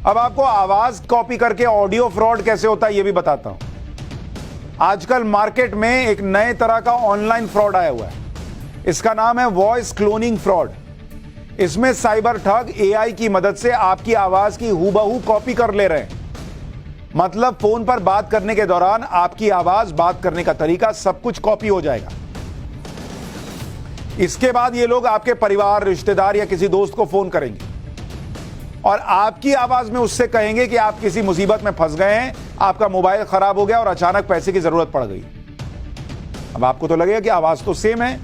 अब आपको आवाज कॉपी करके ऑडियो फ्रॉड कैसे होता है यह भी बताता हूं। आजकल मार्केट में एक नए तरह का ऑनलाइन फ्रॉड आया हुआ है। इसका नाम है वॉइस क्लोनिंग फ्रॉड। इसमें साइबर ठग एआई की मदद से आपकी आवाज की हूबहू कॉपी कर ले रहे हैं। मतलब फोन पर बात करने के दौरान आपकी आवाज, बात करने का तरीका, सब कुछ कॉपी हो जाएगा। इसके बाद ये लोग आपके परिवार, रिश्तेदार या किसी दोस्त को फोन करेंगे और आपकी आवाज में उससे कहेंगे कि आप किसी मुसीबत में फंस गए हैं, आपका मोबाइल खराब हो गया और अचानक पैसे की जरूरत पड़ गई। अब आपको तो लगेगा कि आवाज तो सेम है,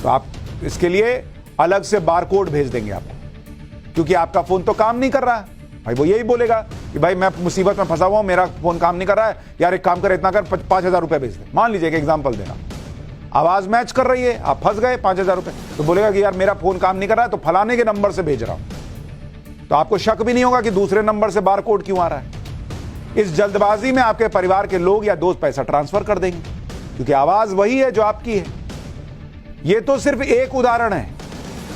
तो आप इसके लिए अलग से बारकोड भेज देंगे आपको, क्योंकि आपका फोन तो काम नहीं कर रहा है। भाई वो यही बोलेगा कि भाई मैं मुसीबत में फंसा हुआ हूं, मेरा फोन काम नहीं कर रहा है, यार एक काम कर, इतना कर, 5,000 रुपए भेज दे। मान लीजिए कि एग्जाम्पल दे रहा, आवाज मैच कर रही है, आप फंस गए, 5,000 रुपए, तो बोलेगा कि यार मेरा फोन काम नहीं कर रहा है, तो फलाने के नंबर से भेज रहा हूं। तो आपको शक भी नहीं होगा कि दूसरे नंबर से बारकोड क्यों आ रहा है। इस जल्दबाजी में आपके परिवार के लोग या दोस्त पैसा ट्रांसफर कर देंगे, क्योंकि आवाज वही है जो आपकी है। यह तो सिर्फ एक उदाहरण है।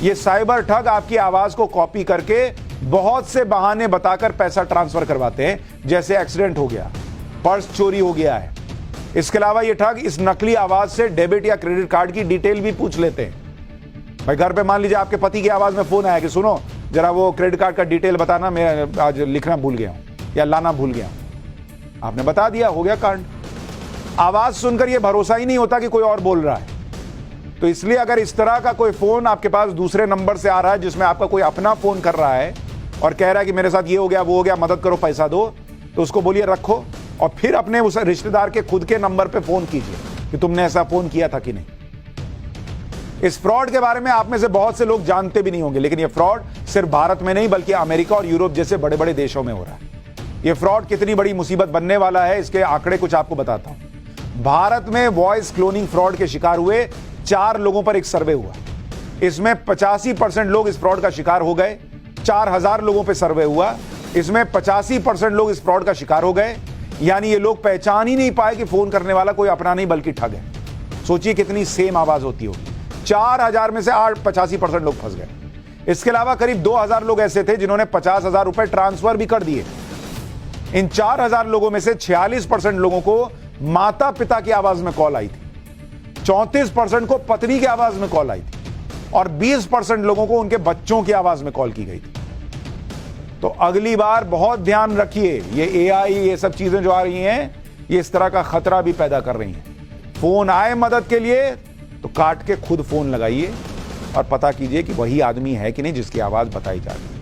यह साइबर ठग आपकी आवाज को कॉपी करके बहुत से बहाने बताकर पैसा ट्रांसफर करवाते हैं, जैसे एक्सीडेंट हो गया, पर्स चोरी हो गया है। इसके अलावा यह ठग इस नकली आवाज से डेबिट या क्रेडिट कार्ड की डिटेल भी पूछ लेते हैं। भाई घर पे मान लीजिए आपके पति की आवाज में फोन आया कि सुनो जरा वो क्रेडिट कार्ड का डिटेल बताना, मैं आज लिखना भूल गया हूं या लाना भूल गया हूं। आपने बता दिया, हो गया कांड। आवाज सुनकर यह भरोसा ही नहीं होता कि कोई और बोल रहा है। तो इसलिए अगर इस तरह का कोई फोन आपके पास दूसरे नंबर से आ रहा है, जिसमें आपका कोई अपना फोन कर रहा है और कह रहा है कि मेरे साथ ये हो गया, वो हो गया, मदद करो, पैसा दो, तो उसको बोलिए रखो और फिर अपने उस रिश्तेदार के खुद के नंबर पे फोन कीजिए कि तुमने ऐसा फोन किया था कि नहीं। इस फ्रॉड के बारे में आप में से बहुत से लोग जानते भी नहीं होंगे, लेकिन यह फ्रॉड सिर्फ भारत में नहीं बल्कि अमेरिका और यूरोप जैसे बड़े बड़े देशों में हो रहा है। यह फ्रॉड कितनी बड़ी मुसीबत बनने वाला है, इसके आंकड़े कुछ आपको बताता हूं। भारत में वॉइस क्लोनिंग फ्रॉड के शिकार हुए 4 लोगों पर एक सर्वे हुआ। इसमें 85% लोग इस फ्रॉड का शिकार हो गए। 4,000 लोगों पर सर्वे हुआ, इसमें 85% लोग इस फ्रॉड का शिकार हो गए। यानी ये लोग पहचान ही नहीं पाए कि फोन करने वाला कोई अपना नहीं बल्कि ठग है। सोचिए कितनी सेम आवाज होती होगी। 4,000 में से 85% लोग फंस गए। इसके अलावा करीब 2,000 लोग ऐसे थे जिन्होंने 50,000 रुपए ट्रांसफर भी कर दिए। इन 4,000 लोगों में से 46% लोगों को माता पिता की आवाज में कॉल आई थी, 34% को पत्नी की आवाज में कॉल आई थी और 20% लोगों को उनके बच्चों की आवाज में कॉल की गई थी। तो अगली बार बहुत ध्यान रखिए, ये एआई, ये सब चीजें जो आ रही हैं, ये इस तरह का खतरा भी पैदा कर रही हैं। फोन आए मदद के लिए तो काट के खुद फोन लगाइए और पता कीजिए कि वही आदमी है कि नहीं जिसकी आवाज बताई जा रही है।